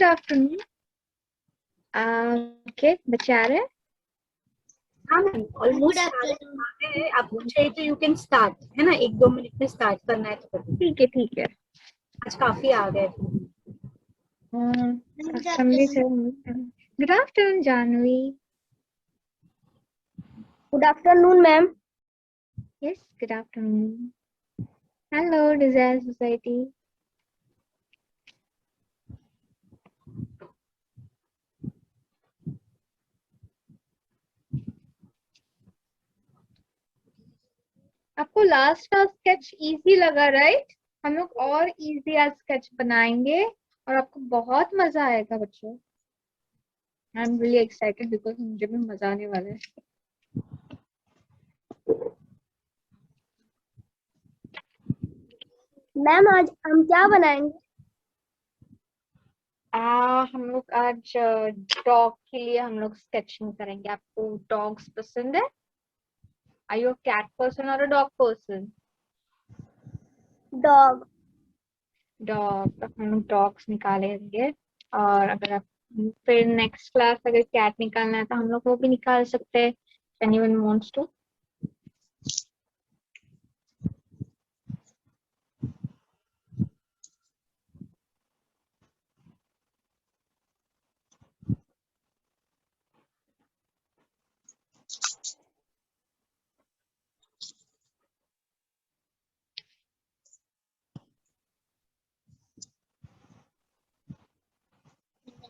Afternoon. Okay, बच्चे आ रहे हैं? हाँ मैम, ऑलमोस्ट आपको चाहिए तो यू कैन स्टार्ट, है ना। 1-2 मिनट में स्टार्ट करना है तो करो। ठीक है, ठीक है। आज काफी आ गए। असेंबली से good afternoon Janvi. Good afternoon ma'am. Yes, good afternoon. Hello desire society. आपको लास्ट का स्केच इजी लगा, राइट? हम लोग और इजी आज स्केच बनाएंगे और आपको बहुत मजा आएगा बच्चों। I am really excited because मुझे भी मजा आने वाला है। मैम आज हम क्या बनाएंगे? हम लोग आज डॉग के लिए हम लोग स्केचिंग करेंगे। आपको डॉग्स पसंद है? Are you a cat person or a dog person? Dog. Dog, हम लोग डॉग्स निकालेंगे। और अगर आप फिर नेक्स्ट क्लास अगर कैट निकालना है तो हम लोग वो भी निकाल सकते हैं। Anyone wants to?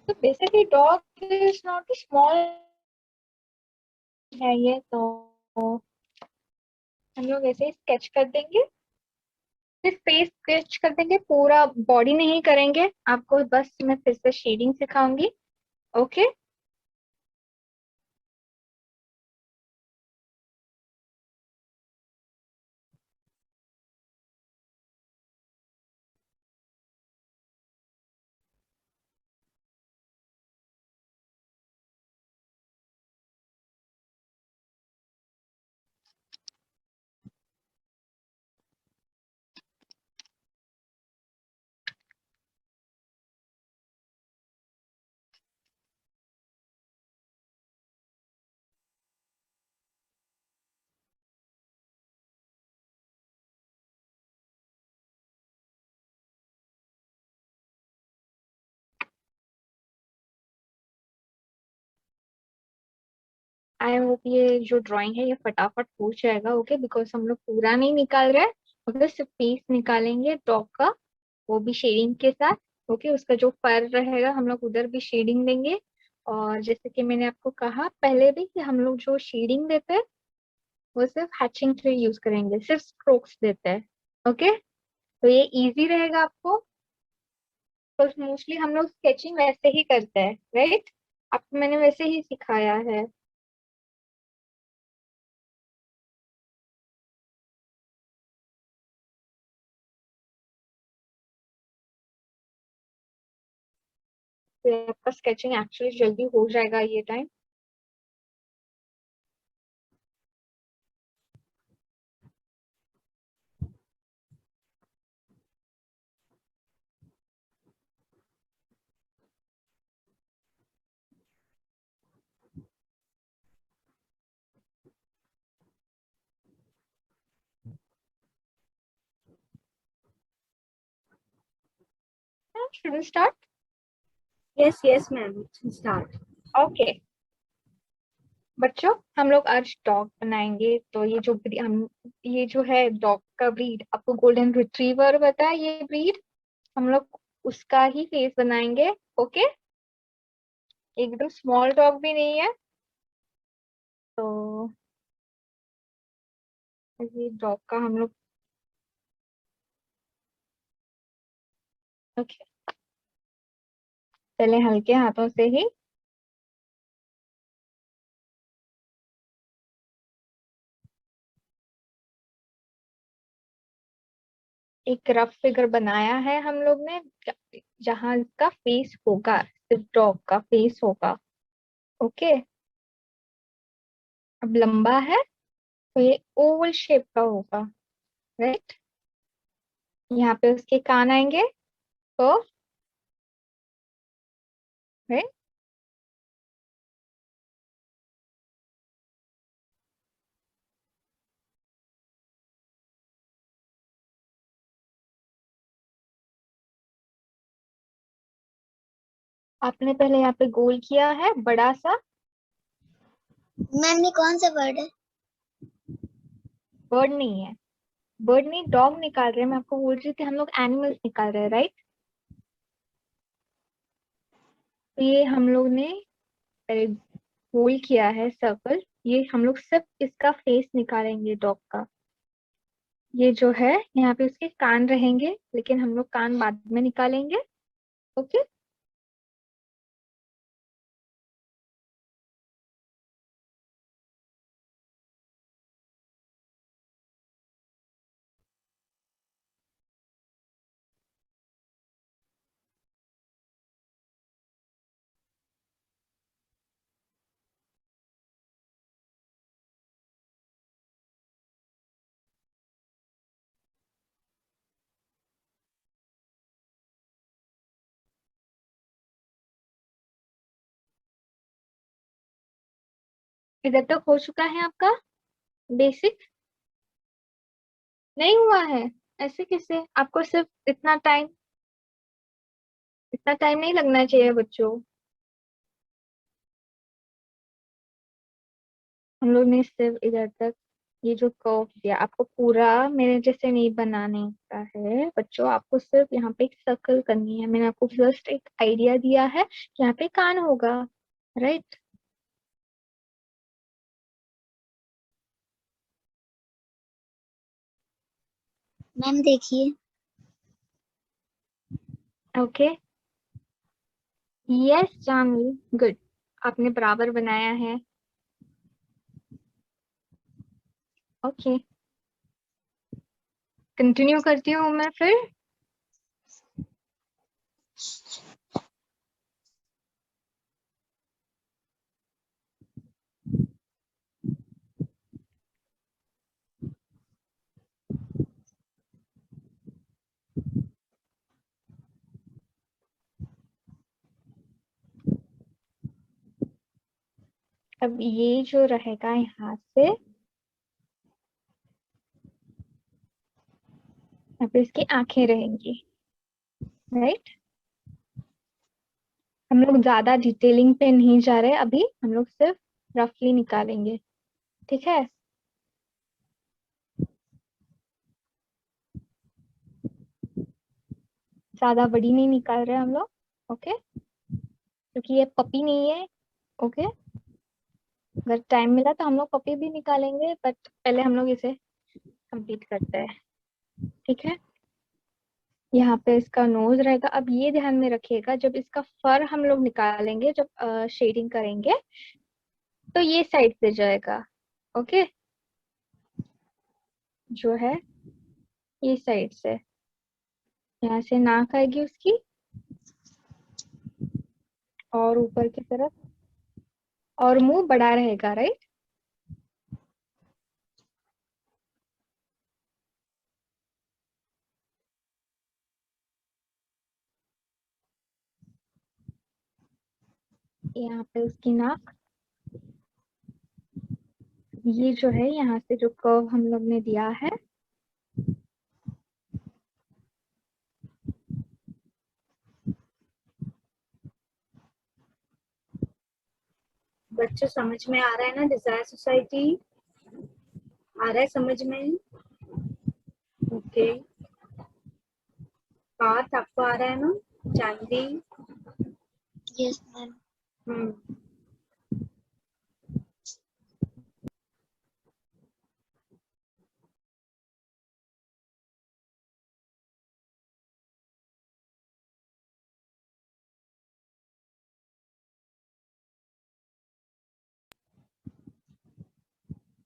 तो basically dog is not small है ये तो हम लोग ऐसे ही स्केच कर देंगे। सिर्फ फेस स्केच कर देंगे, पूरा बॉडी नहीं करेंगे। आपको बस मैं फिर से शेडिंग सिखाऊंगी। ओके। आई होप ये जो ड्राइंग है ये फटाफट हो जाएगा। ओके, बिकॉज हम लोग पूरा नहीं निकाल रहे हैं, मगर सिर्फ पीस निकालेंगे डॉग का, वो भी शेडिंग के साथ। ओके, उसका जो फर रहेगा हम लोग उधर भी शेडिंग देंगे। और जैसे कि मैंने आपको कहा पहले भी कि हम लोग जो शेडिंग देते हैं वो सिर्फ हैचिंग के लिए यूज करेंगे, सिर्फ स्ट्रोक्स देते हैं। ओके, तो ये इजी रहेगा आपको। तो मोस्टली हम लोग स्केचिंग वैसे ही करते हैं, राइट? आपको मैंने वैसे ही सिखाया है। तो आपका स्केचिंग एक्चुअली जल्दी हो जाएगा ये time. Should we start? Yes yes ma'am, start. Okay बच्चों, हम लोग आज डॉग बनाएंगे। तो ये जो है डॉग का ब्रीड, आपको गोल्डन रिट्रीवर पता है ये ब्रीड? हम लोग उसका ही फेस बनाएंगे। ओके, एकदम स्मॉल डॉग भी नहीं है। तो ये डॉग का हम लोग ओके पहले हल्के हाथों से ही एक रफ फिगर बनाया है हम लोग ने, जहां इसका फेस होगा, सिर्फ डॉग का फेस होगा। ओके, अब लंबा है तो ये ओवल शेप का होगा, राइट? यहाँ पे उसके कान आएंगे। तो राइट। आपने पहले यहाँ पे गोल किया है बड़ा सा। मैम ये कौन सा वर्ड है? बर्ड नहीं है, बर्ड नहीं, डॉग निकाल रहे हैं। मैं आपको बोल रही थी हम लोग एनिमल्स निकाल रहे हैं, राइट। तो ये हम लोग ने पहले गोल किया है सर्कल। ये हम लोग सिर्फ इसका फेस निकालेंगे डॉग का। ये जो है यहाँ पे उसके कान रहेंगे, लेकिन हम लोग कान बाद में निकालेंगे। ओके। इधर तक हो चुका है आपका बेसिक? नहीं हुआ है? ऐसे कैसे? आपको सिर्फ इतना टाइम नहीं लगना चाहिए बच्चों। हम लोग ने सिर्फ इधर तक ये जो कर्व दिया, आपको पूरा मेरे जैसे नहीं बनाने का है बच्चों। आपको सिर्फ यहाँ पे एक सर्कल करनी है। मैंने आपको जस्ट एक आइडिया दिया है कि यहाँ पे कान होगा, राइट। मैम देखिए। ओके। Yes Janvi, good. आपने बराबर बनाया है। ओके, कंटिन्यू करती हूँ मैं फिर। अब ये जो रहेगा यहाँ से, यहाँ पे इसकी आंखें रहेंगी, राइट। हम लोग ज्यादा डिटेलिंग पे नहीं जा रहे अभी, हम लोग सिर्फ रफली निकालेंगे, ठीक है। ज्यादा बड़ी नहीं निकाल रहे हम लोग, ओके, क्योंकि ये पपी नहीं है। ओके, अगर टाइम मिला तो हम लोग पपी भी निकालेंगे, बट पहले हम लोग इसे कंप्लीट करते हैं, ठीक है। यहाँ पे इसका नोज रहेगा। अब ये ध्यान में रखिएगा, जब इसका फर हम लोग निकालेंगे, जब शेडिंग करेंगे, तो ये साइड से जाएगा, ओके, जो है ये साइड से। यहाँ से नाक आएगी उसकी, और ऊपर की तरफ, और मुंह बड़ा रहेगा, राइट। यहाँ पे उसकी नाक। ये जो है यहाँ से जो कर्व हम लोग ने दिया है, बच्चों समझ में आ रहा है ना? डिजायर सोसाइटी आ रहा है समझ में? ओके। बात आपको आ रहा है ना Janvi? Yes ma'am. Hmm.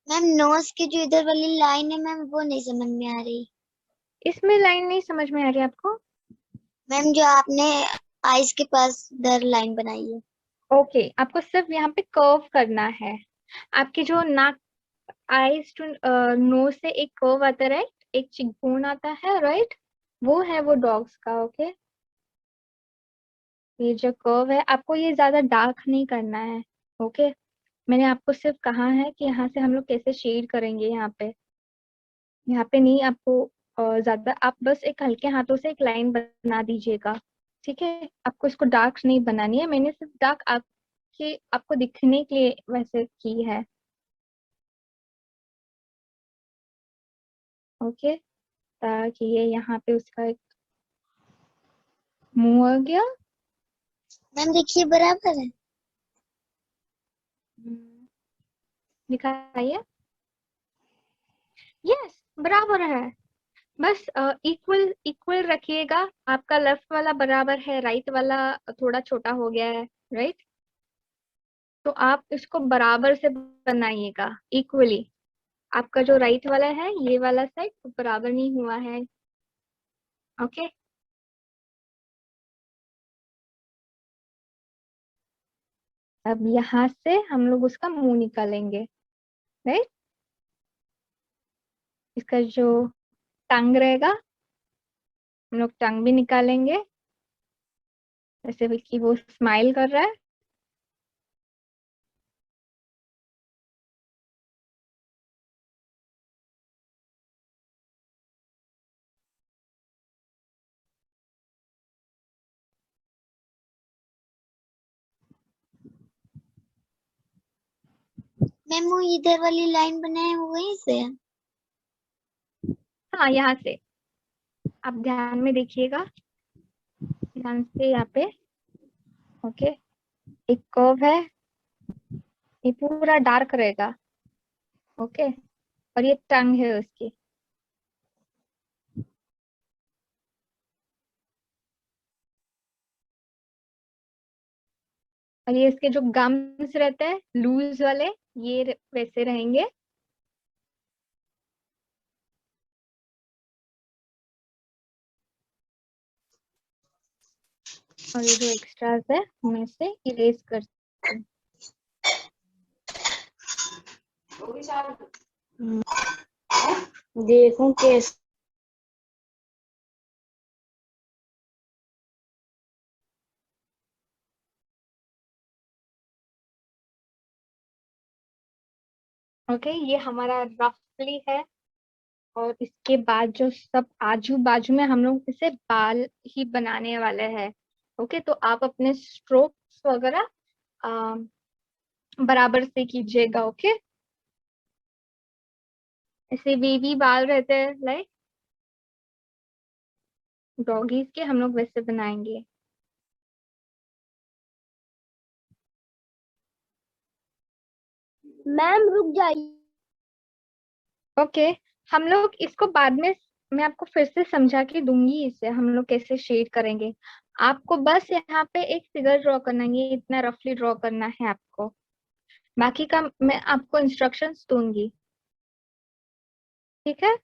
Ma'am knows की जो इधर वाली लाइन है मैम वो नहीं समझ में आ रही। इसमें लाइन नहीं समझ में आ रही आपको? मैम जो आपने आइज के पास इधर लाइन बनाई है। ओके, आपको सिर्फ यहाँ पे कर्व करना है। आपकी जो नाक, आईज टू नोज से एक कर्व आता है, राइट, एक चिकबोन आता है, राइट, वो है वो डॉग्स का, ओके। ये जो कर्व है आपको ये ज्यादा डार्क नहीं करना है। ओके, मैंने आपको सिर्फ कहा है कि यहाँ से हम लोग कैसे शेड करेंगे। यहाँ पे नहीं आपको ज्यादा, आप बस एक हल्के हाथों से एक लाइन बना दीजिएगा। ठीक है, आपको इसको डार्क नहीं बनानी है, मैंने सिर्फ डार्क आपको दिखने के लिए वैसे की है। ओके, ताकि ये यहाँ पे उसका एक मुंह आ गया। मैम देखिए बराबर है। दिखाइए। यस, बराबर है। बस इक्वल इक्वल रखिएगा। आपका लेफ्ट वाला बराबर है, राइट वाला थोड़ा छोटा हो गया है। राइट, तो आप इसको बराबर से बनाइएगा, इक्वली। आपका जो राइट वाला है ये वाला साइड बराबर नहीं हुआ है। ओके, अब यहाँ से हम लोग उसका मुंह निकालेंगे। राइट, इसका जो टंग रहेगा हम लोग टंग भी निकालेंगे, जैसे कि वो स्माइल कर रहा है। मैम वो इधर वाली लाइन बनाए वो वहीं से है। हाँ, यहाँ से आप ध्यान में देखिएगा, ध्यान से यहाँ पे। ओके, एक कर्व है, ये पूरा डार्क रहेगा। ओके, और ये टंग है उसकी। और ये इसके जो गम्स रहते हैं लूज वाले, ये वैसे रहेंगे। और ये जो एक्स्ट्रास है मैं इसे इरेज करती हूँ। देखूं कैसे। ओके, ये हमारा रफली है। और इसके बाद जो सब आजू बाजू में हम लोग इसे बाल ही बनाने वाले हैं। ओके, तो आप अपने स्ट्रोक्स वगैरह बराबर से कीजिएगा। ओके, ऐसे वेवी बाल रहते हैं लाइक डॉगीज के, हम लोग वैसे बनाएंगे। मैम रुक जाइए। ओके, हम लोग इसको बाद में, मैं आपको फिर से समझा के दूंगी इसे हम लोग कैसे शेड करेंगे। आपको बस यहाँ पे एक फिगर ड्रॉ करना है, ये इतना रफली ड्रॉ करना है आपको। बाकी का मैं आपको इंस्ट्रक्शंस दूंगी। ठीक है,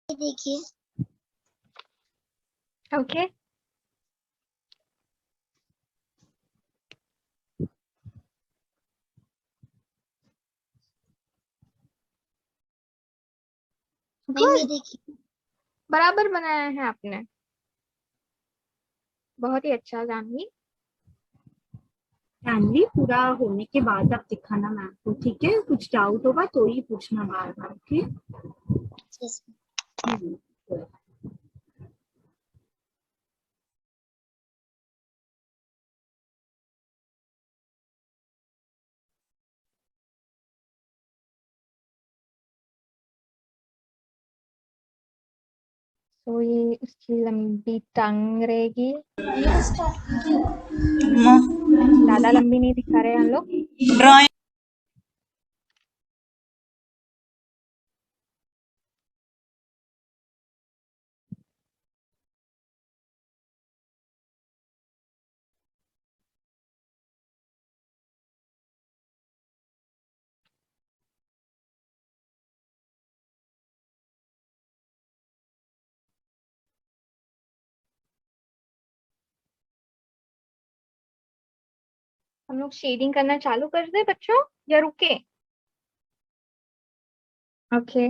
ये देखिए। ओके। मैम ये गुड, देखिए। बराबर बनाया है आपने, बहुत ही अच्छा जानवी। फैमिली पूरा होने के बाद आप दिखाना मैम को, ठीक है? कुछ डाउट होगा तो ही पूछना बार बार, ओके? Yes, तो ये उसकी लंबी टांग रहेगी, ज्यादा लंबी नहीं दिखा रहे हम लोग। ड्राइंग हम लोग शेडिंग करना चालू कर दे बच्चों या रुके? Okay,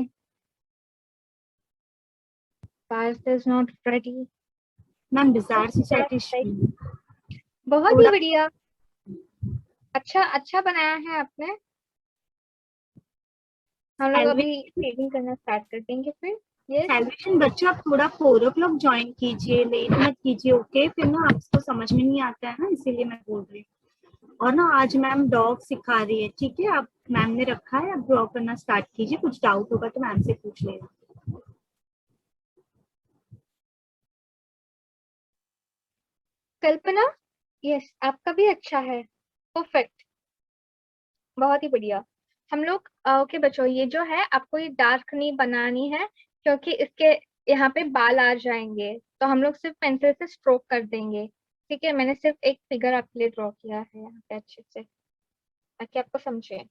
Parth is not ready. Ma'am desire society बहुत ही थोड़ा बढ़िया, अच्छा अच्छा बनाया है आपने। हम लोग अभी शेडिंग करना स्टार्ट कर देंगे फिर। यस, सैल्वेशन बच्चों आप थोड़ा 4 o'clock ज्वाइन कीजिए, लेट मत कीजिए, ओके? फिर ना आपको समझ में नहीं आता है ना, इसीलिए मैं बोल रही हूँ। और ना आज मैम ड्रॉ सिखा रही है, ठीक है? आप मैम ने रखा है, आप ड्रॉ करना स्टार्ट कीजिए, कुछ डाउट होगा तो मैम से पूछ लेना। कल्पना, यस आपका भी अच्छा है, परफेक्ट, बहुत ही बढ़िया। हम लोग ओके बच्चों, ये जो है आपको ये डार्क नहीं बनानी है क्योंकि इसके यहाँ पे बाल आ जाएंगे, तो हम लोग सिर्फ पेंसिल से स्ट्रोक कर देंगे। ठीक है, मैंने सिर्फ एक फिगर आपके लिए ड्रॉ किया है यहाँ पे अच्छे से, ताकि आपको समझे।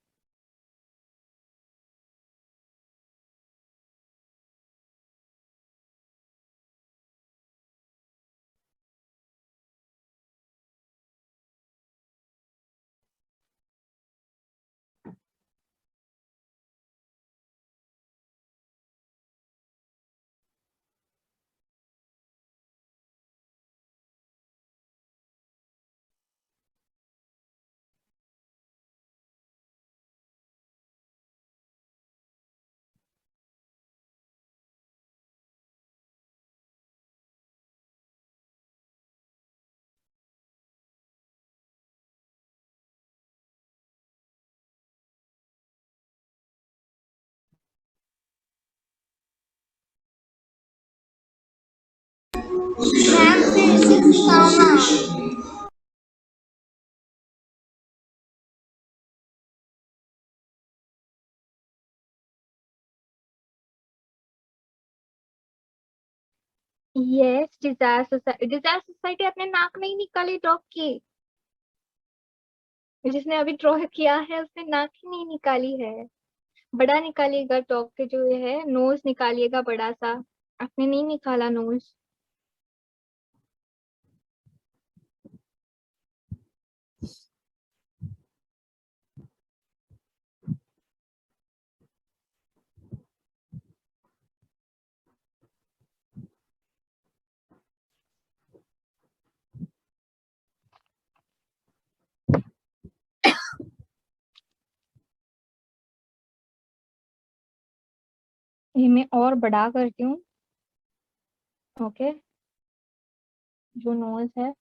मैम फिर से सिखाना। यस, डिजायर सोसाइटी आपने नाक नहीं निकाली डॉग की। जिसने अभी ड्रॉ किया है उसने नाक ही नहीं निकाली है। बड़ा निकालिएगा डॉग के, जो ये है नोज निकालिएगा बड़ा सा। आपने नहीं निकाला नोज। ये मैं और बड़ा करती हूँ, ओके, जो नोज है,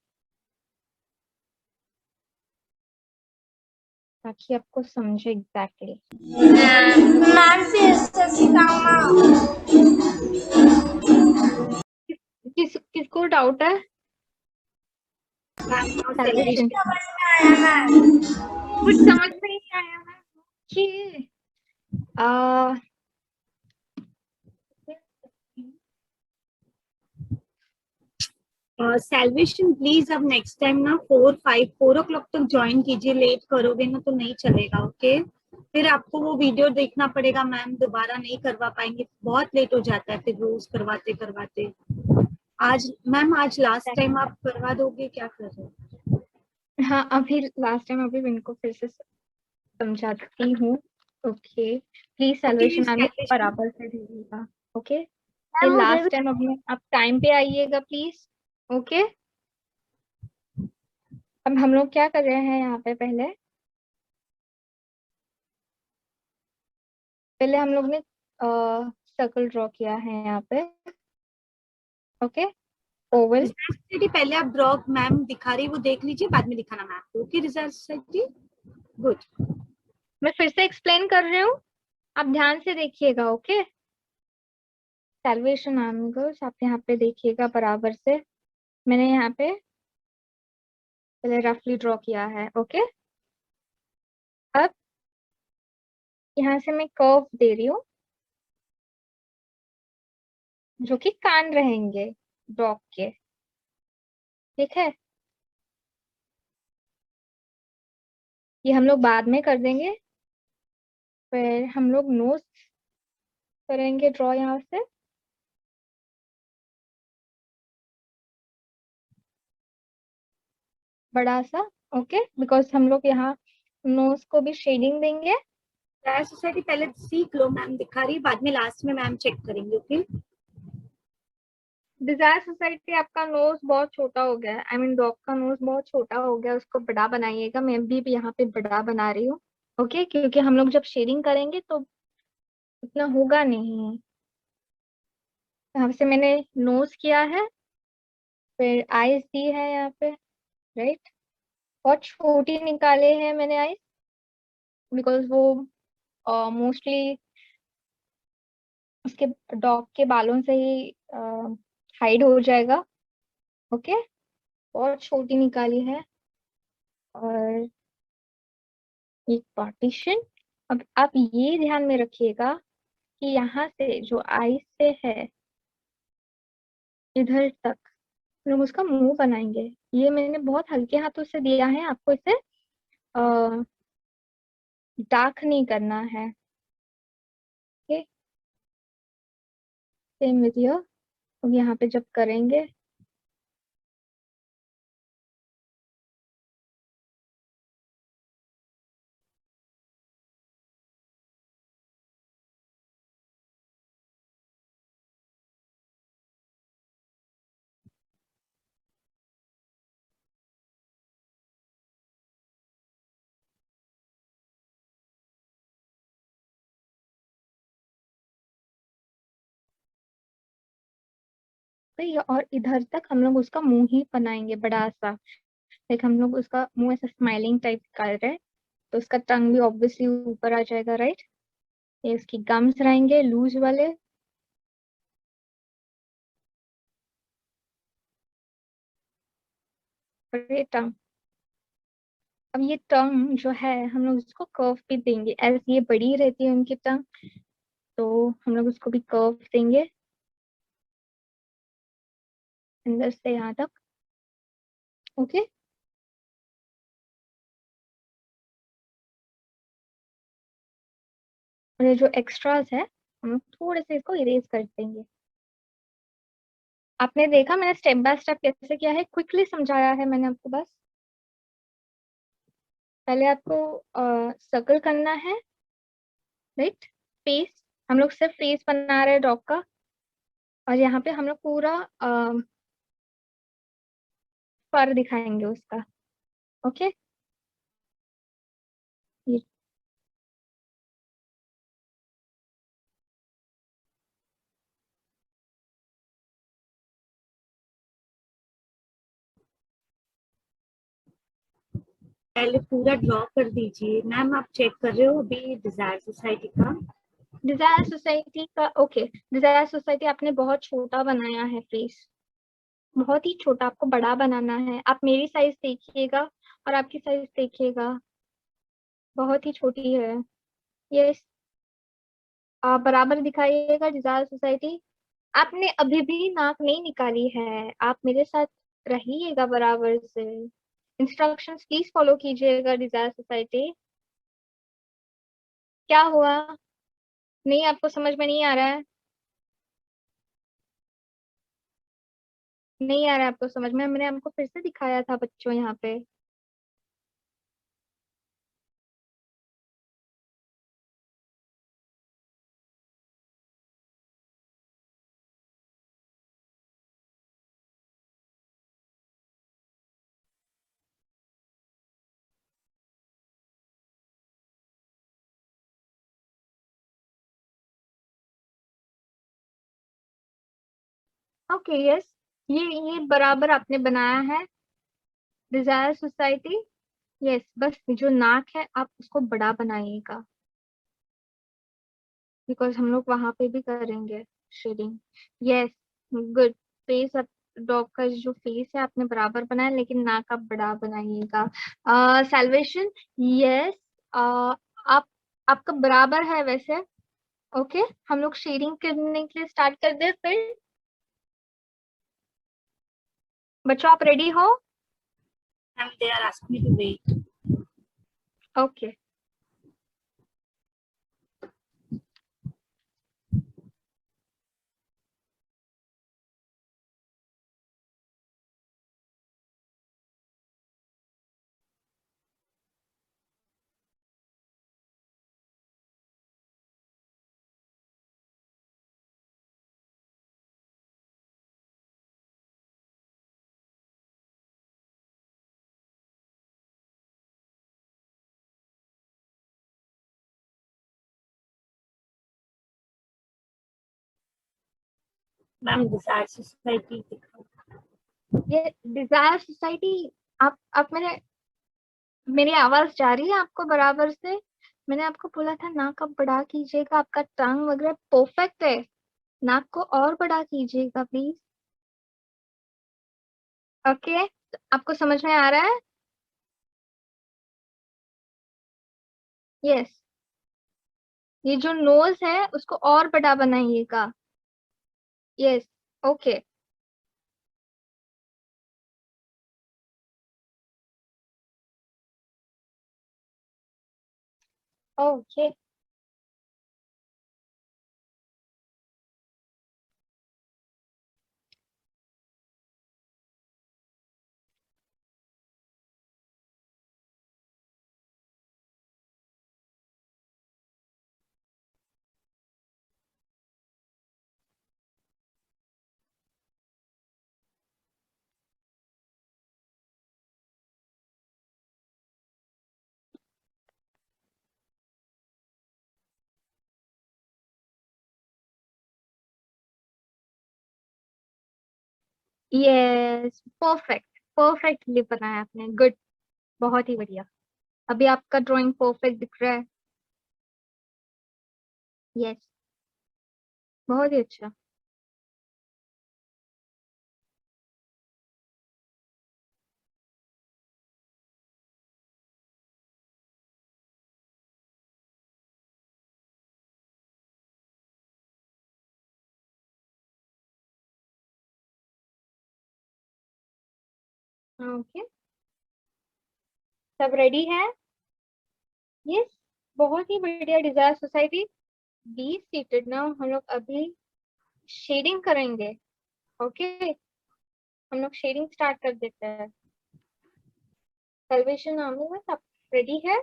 ताकि आपको समझे एग्जैक्टली। मैम फिर से सिखाना। किसको डाउट है? मैम सैल्वेशन, सैल्वेशन समझ में आया मैम। कुछ समझ में नहीं आया है कि आ सैल्वेशन प्लीज अब नेक्स्ट टाइम ना 4 o'clock तक ज्वाइन कीजिए, लेट करोगे ना तो नहीं चलेगा, ओके? फिर आपको वो वीडियो देखना पड़ेगा, मैम दोबारा नहीं करवा पाएंगे, बहुत लेट हो जाता है फिर रोज करवाते करवाते। आज मैम, आज लास्ट टाइम आप करवा दोगे, क्या कर रहे हो? हाँ, अभी लास्ट टाइम अभी इनको फिर से समझाती हूँ। Okay, please okay salvation ma'am salvation, बराबर से दीजिएगा। ओके, ये मैम मुझे भी लास्ट टाइम, अभी आप टाइम पे आइएगा प्लीज। ओके, अब हम लोग क्या कर रहे हैं यहाँ पे? पहले पहले हम लोग ने सर्कल ड्रॉ किया है यहाँ पे, ओके, ओवल। सोसाइटी पहले आप ड्रॉ मैम दिखा रही वो देख लीजिए, बाद में दिखाना मैम को, ओके? Result society, good. मैं फिर से एक्सप्लेन कर रही हूँ, आप ध्यान से देखिएगा। ओके, सैल्वेशन एंगल्स आप यहाँ पे देखिएगा बराबर से। मैंने यहाँ पे पहले रफली ड्रॉ किया है, ओके। अब यहाँ से मैं कर्व दे रही हूँ, जो कि कान रहेंगे डॉग के, ठीक है? ये हम लोग बाद में कर देंगे। फिर हम लोग नोज करेंगे ड्रॉ यहाँ से, बड़ा सा, ओके, बिकॉज हम लोग यहाँ नोज को भी शेडिंग देंगे। डिजायर सोसाइटी पहले सीख लो, मैम दिखा रही, बाद में लास्ट में मैम चेक करेंगे। ओके डिजायर सोसाइटी आपका नोज बहुत छोटा हो गया है, आई मीन डॉग का नोज बहुत छोटा हो गया है, उसको बड़ा बनाइएगा। मैं भी यहाँ पे बड़ा बना रही हूँ। ओके, क्योंकि हम लोग जब शेडिंग करेंगे तो इतना होगा नहीं। यहाँ से मैंने नोज किया है, फिर आईज दी है यहाँ पे, राइट। बहुत छोटी निकाले हैं मैंने आईज, बिकॉज वो मोस्टली उसके डॉग के बालों से ही हाइड हो जाएगा। ओके, बहुत छोटी निकाली है। और एक पार्टीशन। अब आप ये ध्यान में रखिएगा कि यहाँ से जो आई से है इधर तक लोग उसका मुंह बनाएंगे। ये मैंने बहुत हल्के हाथों से दिया है, आपको इसे डार्क नहीं करना है। Okay, same with here. अब यहाँ पे जब करेंगे तो ये, और इधर तक हम लोग उसका मुंह ही बनाएंगे बड़ा सा। लाइक हम लोग उसका मुंह ऐसा स्माइलिंग टाइप कर रहे हैं, तो उसका टंग भी ऑब्वियसली ऊपर आ जाएगा, राइट। ये उसकी गम्स रहेंगे लूज वाले। और ये टंग, अब ये टंग जो है हम लोग उसको कर्व भी देंगे, एज ये बड़ी रहती है उनकी टंग, तो हम लोग उसको भी कर्व देंगे अंदर से यहाँ तक। ओके, और ये जो एक्स्ट्राज है हम लोग थोड़े से इसको इरेज कर देंगे। आपने देखा मैंने स्टेप बाय स्टेप कैसे किया है, क्विकली समझाया है मैंने आपको बस। पहले आपको सर्कल करना है, राइट। फेस, हम लोग सिर्फ फेस बना रहे हैं डॉग का, और यहाँ पे हम लोग पूरा फर दिखाएंगे उसका। ओके, ये पहले पूरा ड्रॉ कर दीजिए। मैम आप चेक कर रहे हो अभी डिजायर सोसाइटी का? डिजायर सोसाइटी का। ओके, डिजायर सोसाइटी आपने बहुत छोटा बनाया है फेस, बहुत ही छोटा, आपको बड़ा बनाना है। आप मेरी साइज देखिएगा और आपकी साइज देखिएगा, बहुत ही छोटी है ये। आप बराबर दिखाइएगा डिजायर सोसाइटी। आपने अभी भी नाक नहीं निकाली है, आप मेरे साथ रहिएगा बराबर से। इंस्ट्रक्शंस प्लीज फॉलो कीजिएगा डिजायर सोसाइटी। क्या हुआ, नहीं आपको समझ में नहीं आ रहा है? नहीं आ रहा है आपको समझ में? मैंने आपको फिर से दिखाया था बच्चों यहाँ पे। ओके, यस, ये बराबर आपने बनाया है डिजायर सोसाइटी। यस, बस जो नाक है आप उसको बड़ा बनाइएगा, बिकॉज हम लोग वहां पे भी करेंगे शेडिंग। Yes, good. फेस आप, डॉग का जो फेस है आपने बराबर बनाया, लेकिन नाक आप बड़ा बनाइएगा। सैल्वेशन, यस, आप, आपका बराबर है वैसे। ओके, हम लोग शेडिंग करने के लिए स्टार्ट कर दे फिर। बच्चों आप रेडी हो? Ma'am they are asking me to wait. Okay, ma'am desire society दिखाओ। ये डिजायर सोसाइटी, आप मेरी आवाज जा रही है आपको बराबर से? मैंने आपको बोला था नाक आप बड़ा कीजिएगा, आपका टंग वगैरह परफेक्ट है, नाक को और बड़ा कीजिएगा प्लीज। ओके, आपको समझ में आ रहा है? यस। ये जो नोज है उसको और बड़ा बनाइएगा। Yes. Okay. Okay. Yes, perfect, perfectly बनाया आपने, गुड, बहुत ही बढ़िया। अभी आपका ड्राइंग परफेक्ट दिख रहा है। यस, बहुत ही अच्छा। ओके, सब रेडी है? यस, बहुत ही बढ़िया। Desire society, be seated now. हम लोग अभी शेडिंग करेंगे। ओके, हम लोग शेडिंग स्टार्ट कर देते हैं। सल्वेशन आमिर, आप रेडी है?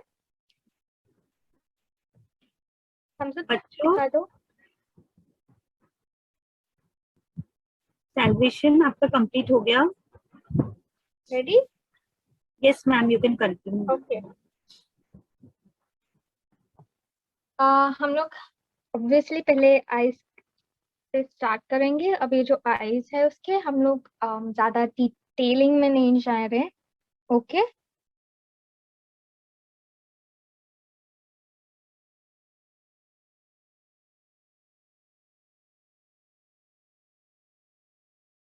हमसे बच्चों दिखा दो। सैल्वेशन आपका कंप्लीट हो गया। Ready? Yes ma'am, you can continue. Okay. हम लोग ऑब्वियसली पहले आइस से स्टार्ट करेंगे। अब ये जो आइस है उसके हम लोग ज्यादा डिटेलिंग में नहीं जा रहे। ओके।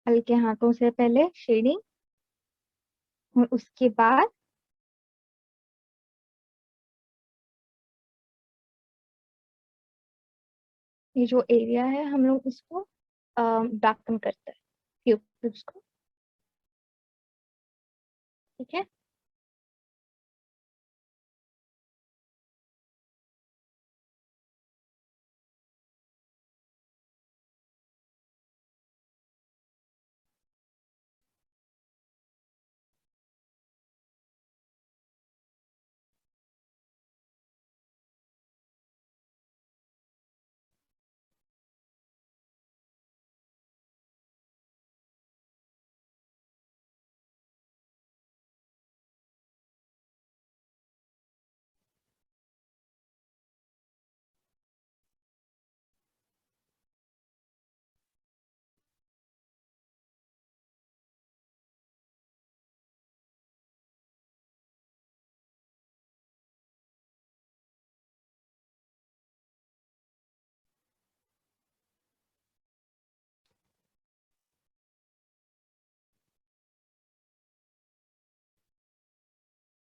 हल्के हाथों से पहले शेडिंग, और उसके बाद ये जो एरिया है हम लोग इसको डार्कन करते हैं, क्यूब्स को। ठीक है।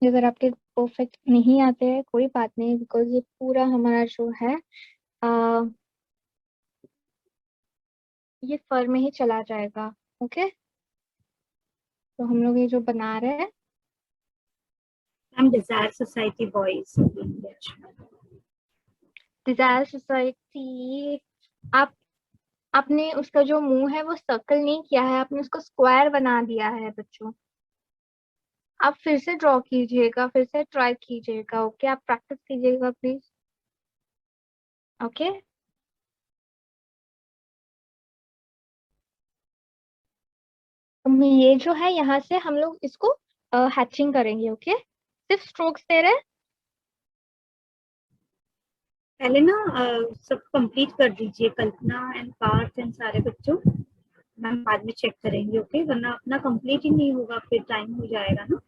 अगर आपके परफेक्ट नहीं आते हैं कोई बात नहीं, बिकॉज ये पूरा हमारा जो है आ, ये फर में ही चला जाएगा। ओके, तो हम लोग ये जो बना रहे हैं, ma'am desire society boys. Desire society, आप आपने उसका जो मुंह है वो सर्कल नहीं किया है, आपने उसको स्क्वायर बना दिया है बच्चों। आप फिर से ड्रॉ कीजिएगा, फिर से ट्राई कीजिएगा। ओके, आप प्रैक्टिस कीजिएगा प्लीज। ओके। ये जो है यहाँ से हम लोग इसको हैचिंग करेंगे। ओके, सिर्फ स्ट्रोक्स दे रहे हैं। पहले ना सब कंप्लीट कर दीजिए, कल्पना एंड पार्थ एंड सारे बच्चों। मैम बाद में चेक करेंगे, ओके? वरना अपना कंप्लीट ही नहीं होगा, फिर टाइम हो जाएगा ना।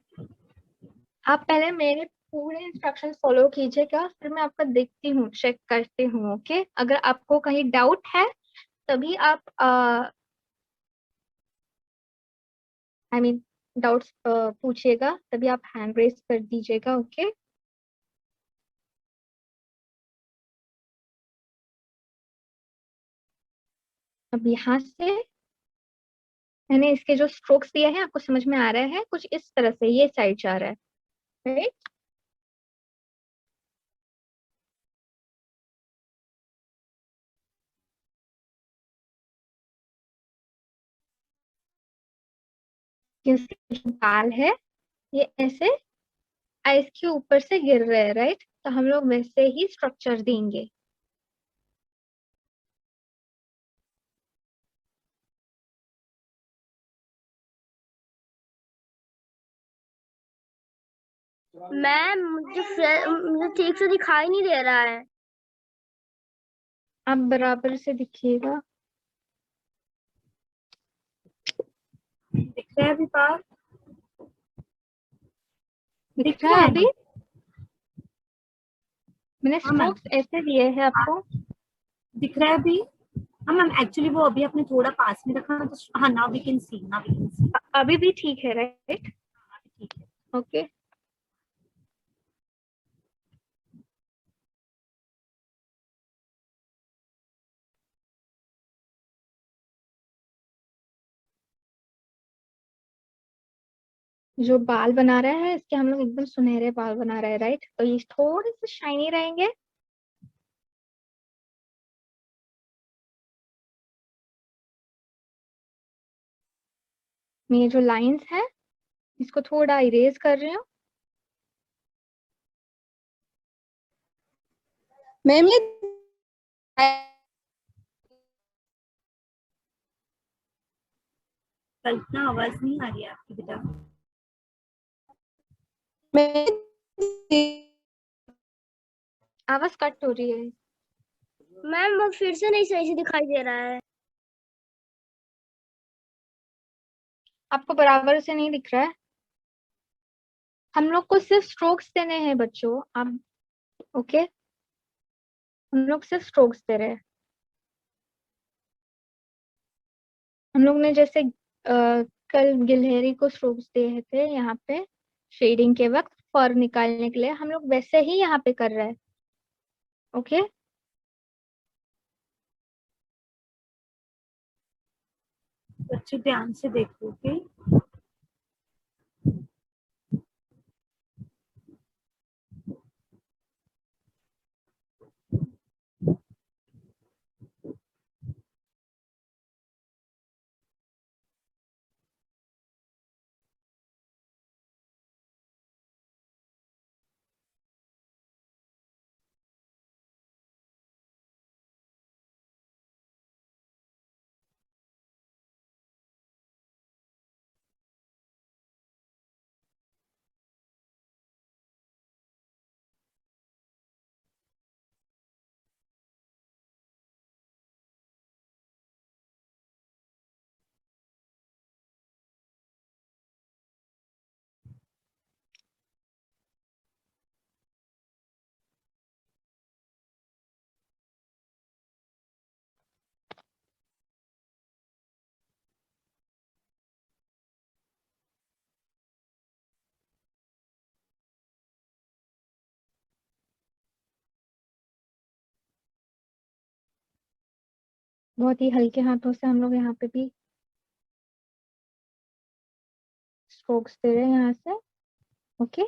आप पहले मेरे पूरे इंस्ट्रक्शंस फॉलो कीजिएगा, फिर मैं आपका देखती हूँ, चेक करती हूँ। ओके, अगर आपको कहीं डाउट है तभी आप आई मीन डाउट्स पूछिएगा, तभी आप हैंड रेस कर दीजिएगा। ओके, अब यहाँ से मैंने इसके जो स्ट्रोक्स दिए हैं आपको समझ में आ रहा है, कुछ इस तरह से ये साइड जा रहा है, राइट? इसके जो बाल है ये ऐसे आइस के ऊपर से गिर रहे हैं, राइट? तो हम लोग वैसे ही स्ट्रक्चर देंगे। मैम मुझे ठीक से दिखाई नहीं दे रहा है। आप बराबर से दिखिएगा। दिख रहा है अभी पार्थ? दिख रहा है अभी? मैंने हाँ मैम, स्ट्रोक्स ऐसे दिए हैं आपको। दिख रहा है अभी? हाँ मैम, एक्चुअली वो अभी आपने थोड़ा पास में रखा ना, तो हाँ, now we can see, now we can see. अभी भी ठीक है, राइट? ठीक है। ओके, जो बाल बना रहे हैं इसके हम लोग एकदम सुनहरे बाल बना रहे हैं, राइट? तो ये थोड़े से शाइनी रहेंगे। मैं ये जो लाइंस है इसको थोड़ा इरेज कर रही हूँ। मैम ये कल्पना, आवाज नहीं आ रही है आपकी बेटा। आवाज कट हो रही है। मैम वो फिर से नहीं सही से दिखाई दे रहा है। आपको बराबर से नहीं दिख रहा है? हम लोग को सिर्फ स्ट्रोक्स देने हैं बच्चों, आप ओके? हम लोग सिर्फ स्ट्रोक्स दे रहे हैं। हम लोग ने जैसे कल गिलहरी को स्ट्रोक्स दिए थे यहाँ पे शेडिंग के वक्त फर निकालने के लिए, हम लोग वैसे ही यहाँ पे कर रहे हैं। ओके, बच्चों ध्यान से देखो, ओके? बहुत ही हल्के हाथों से हम लोग यहाँ पे भी स्ट्रोक्स दे रहे हैं यहाँ से। ओके,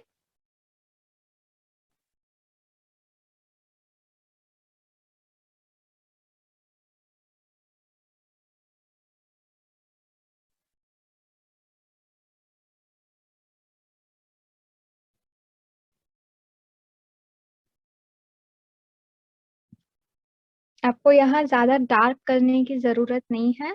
आपको यहाँ ज्यादा डार्क करने की जरूरत नहीं है।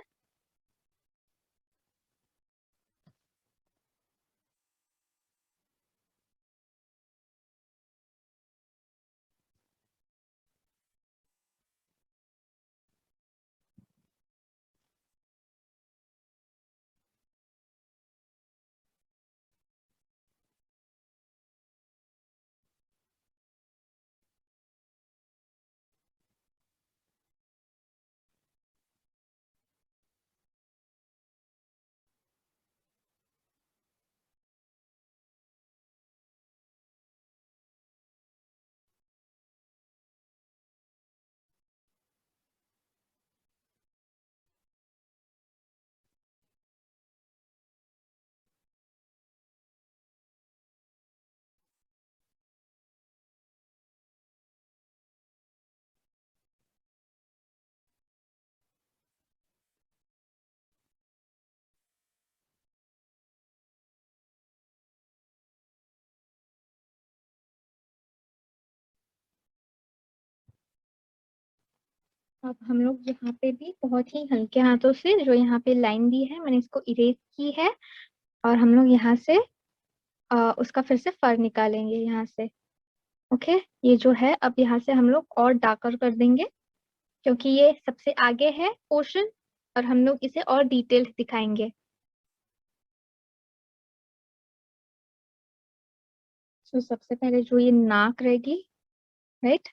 अब हम लोग यहाँ पे भी बहुत ही हल्के हाथों से जो यहाँ पे लाइन दी है मैंने इसको इरेज की है, और हम लोग यहाँ से उसका फिर से फर निकालेंगे यहाँ से। ओके, ये जो है अब यहाँ से हम लोग और डार्कर कर देंगे, क्योंकि ये सबसे आगे है पोर्शन और हम लोग इसे और डिटेल्स दिखाएंगे। तो सबसे पहले जो ये नाक रहेगी, राइट,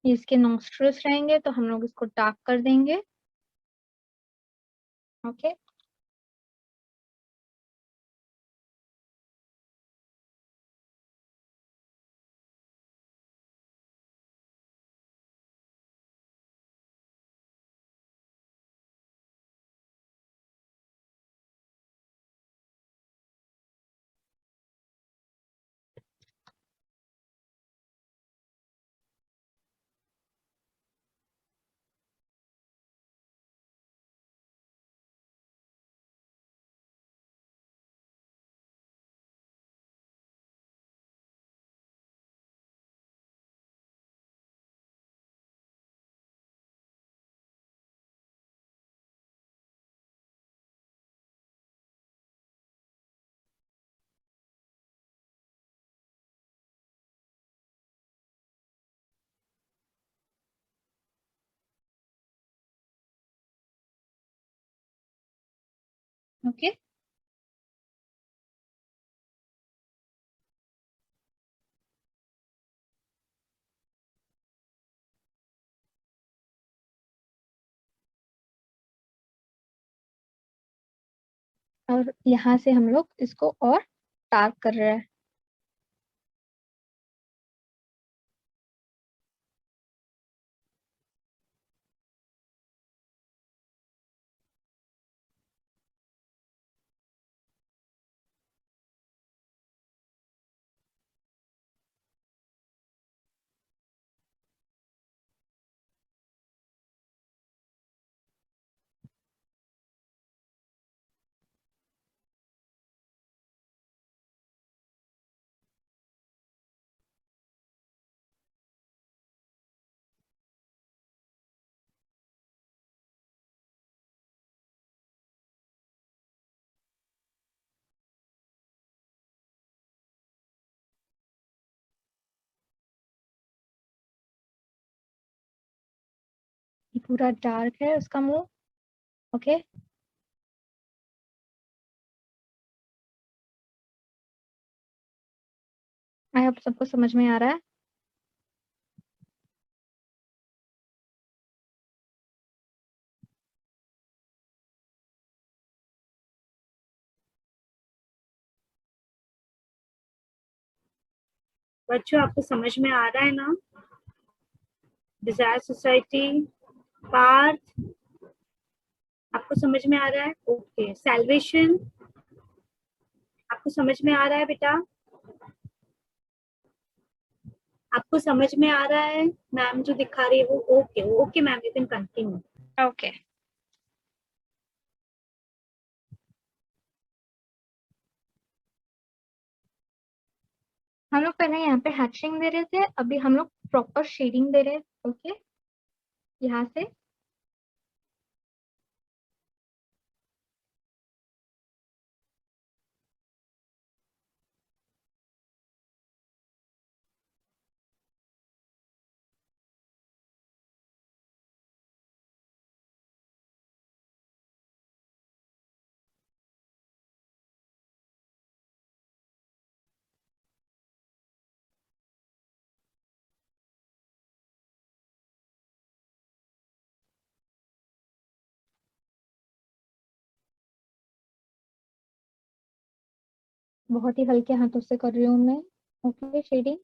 ये इसके नॉस्ट्रल्स रहेंगे तो हम लोग इसको डार्क कर देंगे। ओके, ओके, और यहाँ से हम लोग इसको और डार्क कर रहे हैं। ये पूरा डार्क है उसका मुंह। ओके, आई होप सबको समझ में आ रहा है। बच्चों आपको समझ में आ रहा है ना? डिजायर सोसाइटी पार्थ, आपको समझ में आ रहा है? ओके, सैल्वेशन आपको समझ में आ रहा है बेटा? आपको समझ में आ रहा है मैम जो दिखा रही है वो? Okay okay ma'am, you can continue. Okay, हम लोग पहले यहाँ पे हैचिंग दे रहे थे, अभी हम लोग प्रॉपर शेडिंग दे रहे हैं। ओके, यहाँ से बहुत ही हल्के हाथों से कर रही हूँ मैं। Okay shading.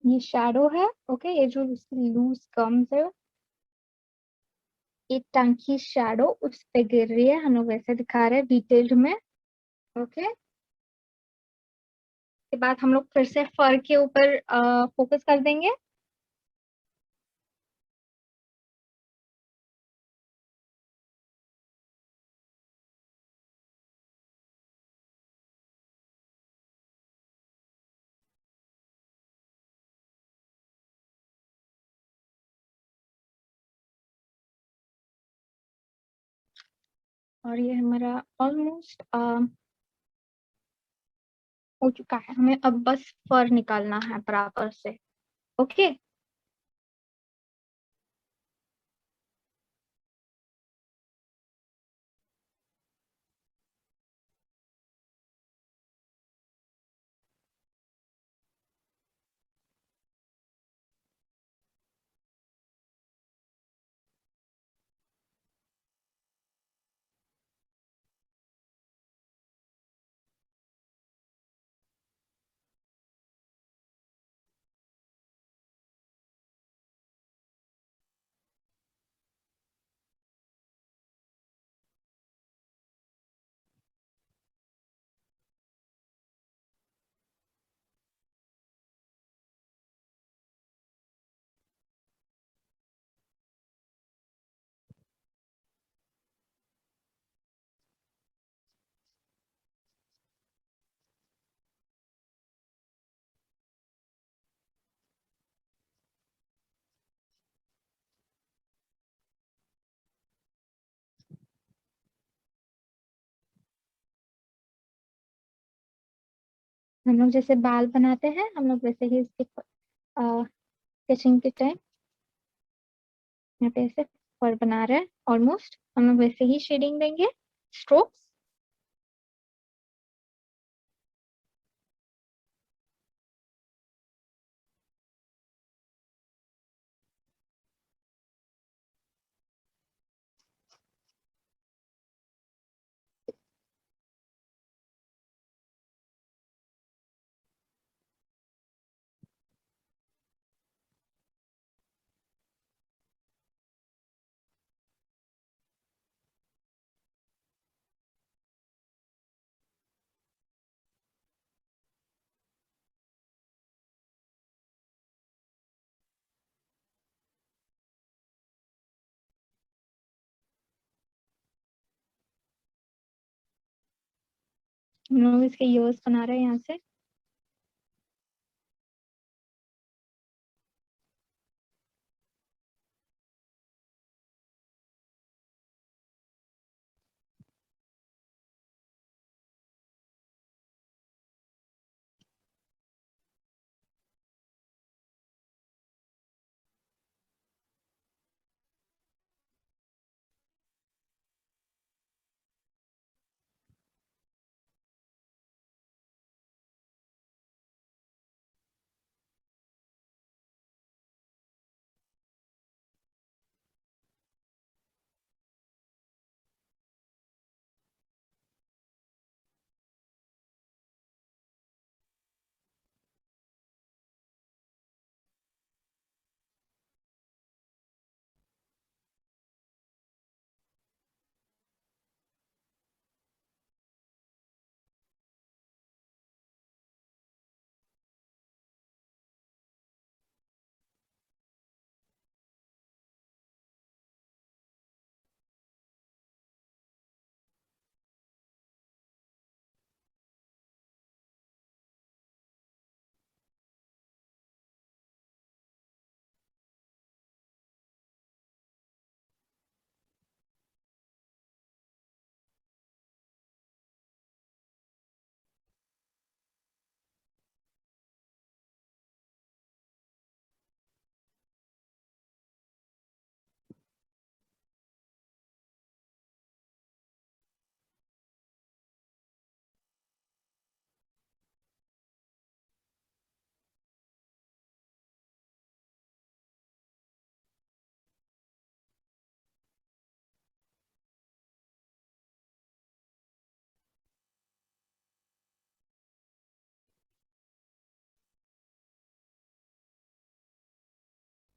ये शैडो है। ओके ये जो लूज गम्स है, एक टंकी शैडो उस पे गिर रही है, हम लोग वैसे दिखा रहे हैं डिटेल्ड में। ओके के बाद हम लोग फिर से फर के ऊपर फोकस कर देंगे। और ये हमारा ऑलमोस्ट हो चुका है, हमें अब बस फर निकालना है बराबर से। ओके हम लोग जैसे बाल बनाते हैं हम लोग वैसे ही इसके स्केचिंग के टाइम यहाँ पे ऐसे फर बना रहे हैं ऑलमोस्ट, हम लोग वैसे ही शेडिंग देंगे स्ट्रोक्स। हम लोग इसके ईयर्स बना रहे हैं यहाँ से।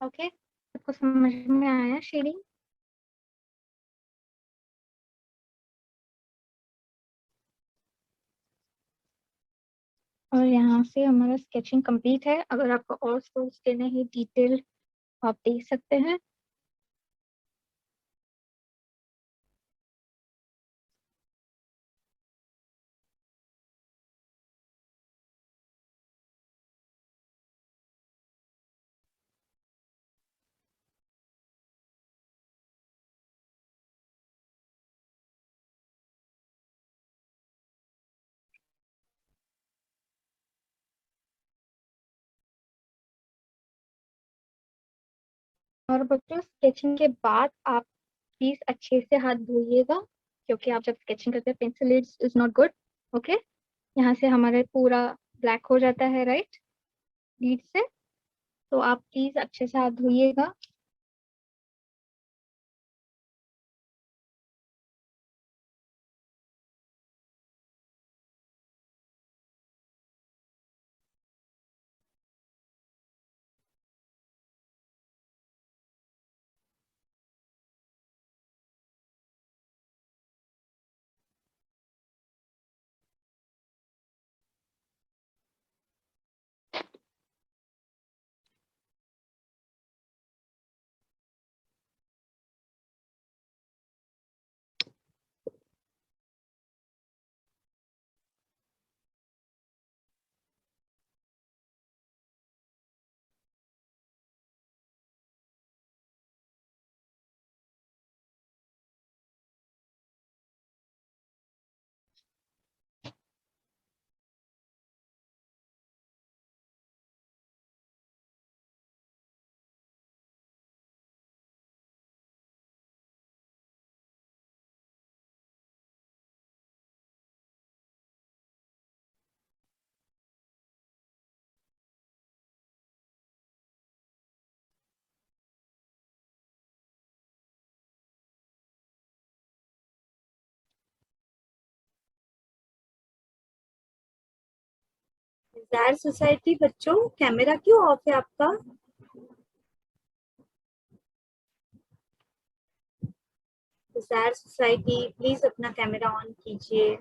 ओके, सबको समझ में आया शेडिंग? और यहाँ से हमारा स्केचिंग कंप्लीट है। अगर आपको और सोर्स देने हैं डिटेल आप देख सकते हैं। और बच्चों स्केचिंग के बाद आप प्लीज अच्छे से हाथ धोइएगा, क्योंकि आप जब स्केचिंग करते हैं pencil is not good. Okay, यहाँ से हमारे पूरा ब्लैक हो जाता है राइट, लीड से। तो आप प्लीज अच्छे से हाथ धोइएगा। डिजायर सोसाइटी बच्चों, कैमरा क्यों ऑफ है आपका? डिजायर सोसाइटी प्लीज अपना कैमरा ऑन कीजिए।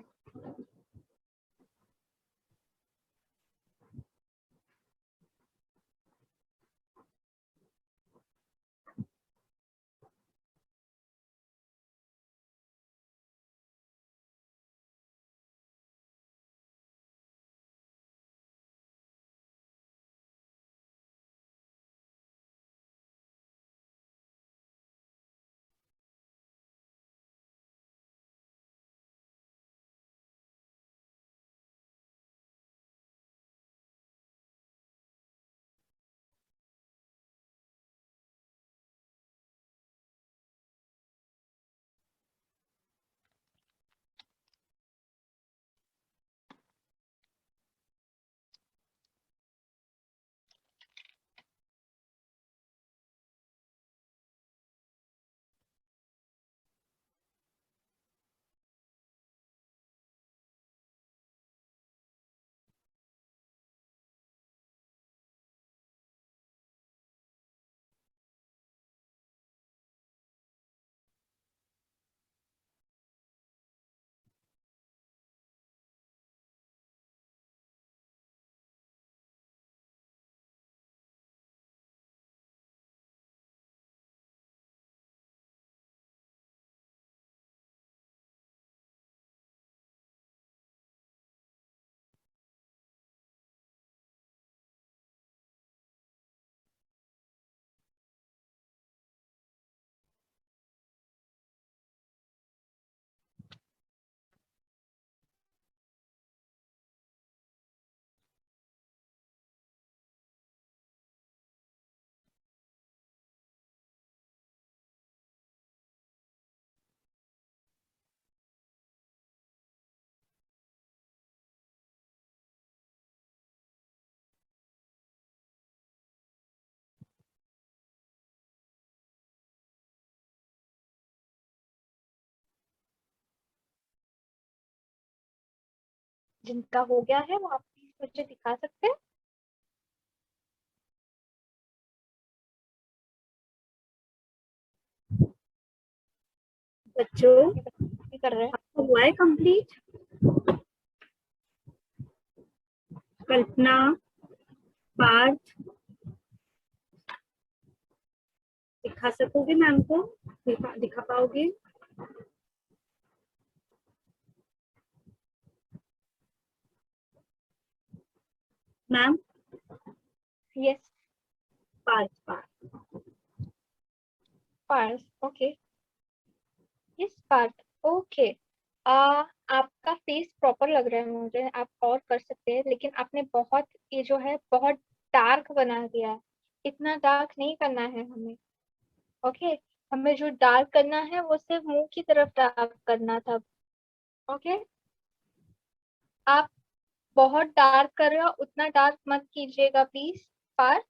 जिनका हो गया है वो आप प्लीज मुझे दिखा सकते हैं? बच्चों भी कर रहे हैं। आपको हुआ है कंप्लीट? कल्पना, पार्थ, दिखा सकोगे मैम को? दिखा पाओगे? Ma'am? Yes Parth, Parth. Parth, okay. Yes Parth, okay. आपका फेस प्रॉपर लग रहा है मुझे, आप और कर सकते हैं, लेकिन आपने बहुत, ये जो है बहुत डार्क बना दिया है। इतना डार्क नहीं करना है हमें, ओके। हमें जो डार्क करना है वो सिर्फ मुंह की तरफ डार्क करना था, ओके। आप बहुत डार्क कर रहे हो, उतना डार्क मत कीजिएगा प्लीज। पार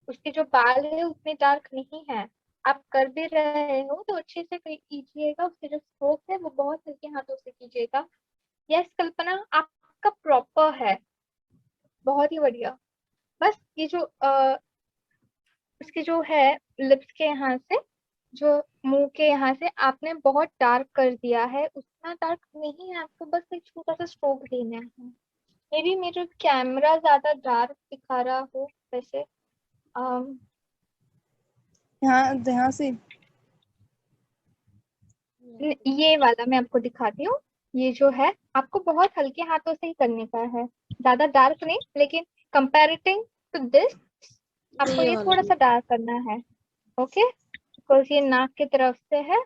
उसके जो बाल है उतने डार्क नहीं है। आप कर भी रहे हो तो अच्छे से कीजिएगा, उसके जो स्ट्रोक है वो बहुत हल्के हाथों से कीजिएगा। यस कल्पना, आपका प्रॉपर है, बहुत ही बढ़िया। बस ये जो उसके जो है लिप्स के यहाँ से, जो मुंह के यहाँ से आपने बहुत डार्क कर दिया है, उतना डार्क नहीं है, आपको बस एक छोटा सा स्ट्रोक देना है। मे बी मेरा कैमरा ज्यादा डार्क दिखा रहा हो वैसे। यहाँ से ये वाला मैं आपको दिखाती हूँ। ये जो है आपको बहुत हल्के हाथों से ही करने का है, ज्यादा डार्क नहीं, लेकिन कंपैरेटिंग टू दिस आपको ये ये वाला थोड़ा सा डार्क करना है, ओके। बिकॉज ये नाक की तरफ से है,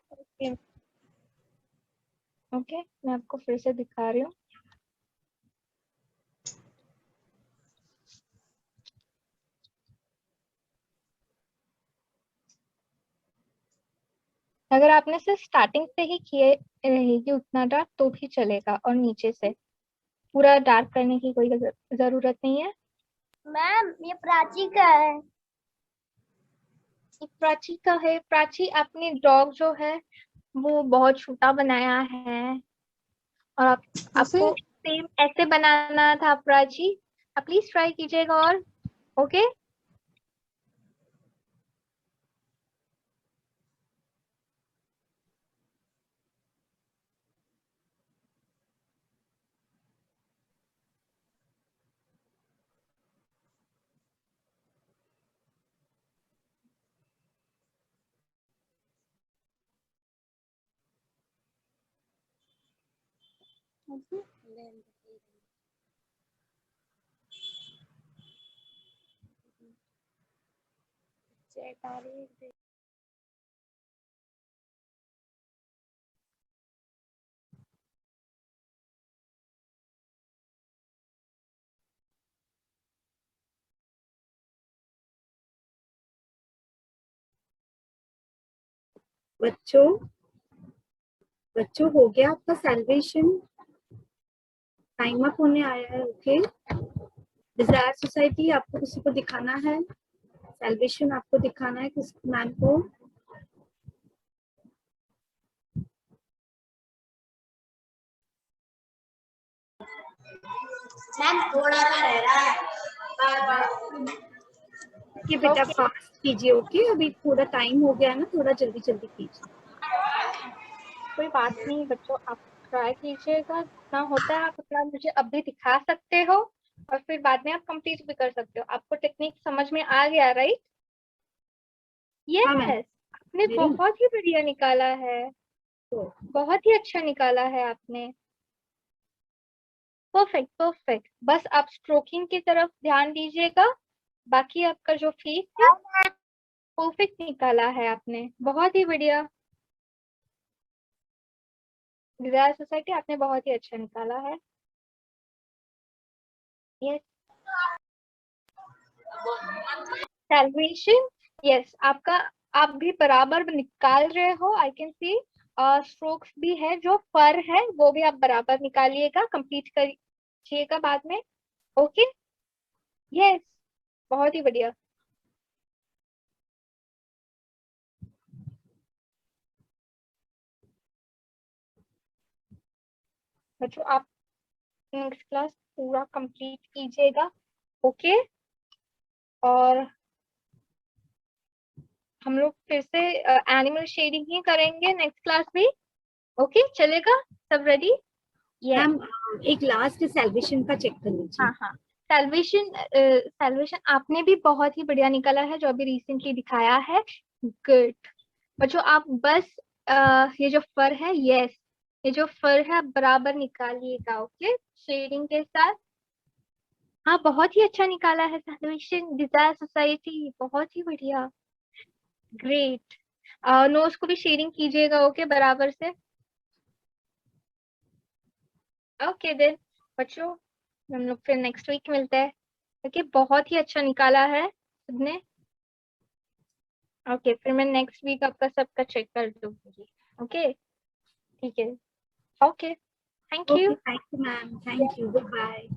ओके। मैं आपको फिर से दिखा रही हूँ। अगर आपने सिर्फ स्टार्टिंग से ही किए रहेगी उतना डार्क तो भी चलेगा, और नीचे से पूरा डार्क करने की कोई जरूरत नहीं है। मैम ये प्राची का है। ये प्राची का है। प्राची, अपनी डॉग जो है वो बहुत छोटा बनाया है, और ऐसे आपको सेम ऐसे बनाना था प्राची। आप प्लीज ट्राई कीजिएगा, और ओके। बच्चों, बच्चों हो गया आपका सैल्वेशन? टाइम अप होने आया है, ओके। डिजायर सोसाइटी आपको किसी को दिखाना है? सैल्वेशन आपको दिखाना है किस मैम को? मैम थोड़ा सा रह रहा है। कि बेटा ओके, फास्ट कीजिए, ओके। अभी पूरा टाइम हो गया है ना, थोड़ा जल्दी जल्दी कीजिए। कोई बात नहीं बच्चों, आप ट्राई कीजिएगा, जितना होता है आप उतना मुझे अभी दिखा सकते हो, और फिर बाद में आप कंप्लीट भी कर सकते हो। आपको टेक्निक समझ में आ गया, राइट? हाँ मैम। यस, आपने मेरी बहुत ही बढ़िया निकाला है, तो बहुत ही अच्छा निकाला है आपने। Perfect perfect. बस आप स्ट्रोकिंग की तरफ ध्यान दीजिएगा, बाकी आपका जो फेस है परफेक्ट निकाला है आपने, बहुत ही बढ़िया। डिजायर सोसाइटी आपने बहुत ही अच्छा निकाला है। यस सैल्वेशन, यस आपका, आप भी बराबर निकाल रहे हो, आई कैन सी। स्ट्रोक्स भी है, जो फर है वो भी आप बराबर निकालिएगा, कंप्लीट करिएगा बाद में, ओके। यस बहुत ही बढ़िया। बच्चों आप नेक्स्ट क्लास पूरा कंप्लीट कीजिएगा, ओके। और हम लोग फिर से एनिमल शेडिंग ही करेंगे नेक्स्ट क्लास में। ओके चलेगा, सब रेडी? यस। मैम एक लास्ट सैल्वेशन का चेक कर लीजिए। हाँ हाँ, सैल्वेशन आपने भी बहुत ही बढ़िया निकाला है जो अभी रिसेंटली दिखाया है। गुड। और जो आप बस ये जो फर है, यस, ये जो फर है बराबर निकालिएगा। ओके, शेडिंग के साथ। हाँ बहुत ही अच्छा निकाला है सैल्वेशन, डिजायर सोसाइटी, बहुत ही बढ़िया, ग्रेट। नोज को भी शेडिंग कीजिएगा, ओके, बराबर से। ओके देन बच्चों, हम लोग फिर नेक्स्ट वीक मिलते हैं। ओके, बहुत ही अच्छा निकाला है सबने। ओके, फिर मैं नेक्स्ट वीक आपका सबका चेक कर दूंगी। ओके ठीक है, okay, thank okay you. Thank you ma'am, thank you, good bye.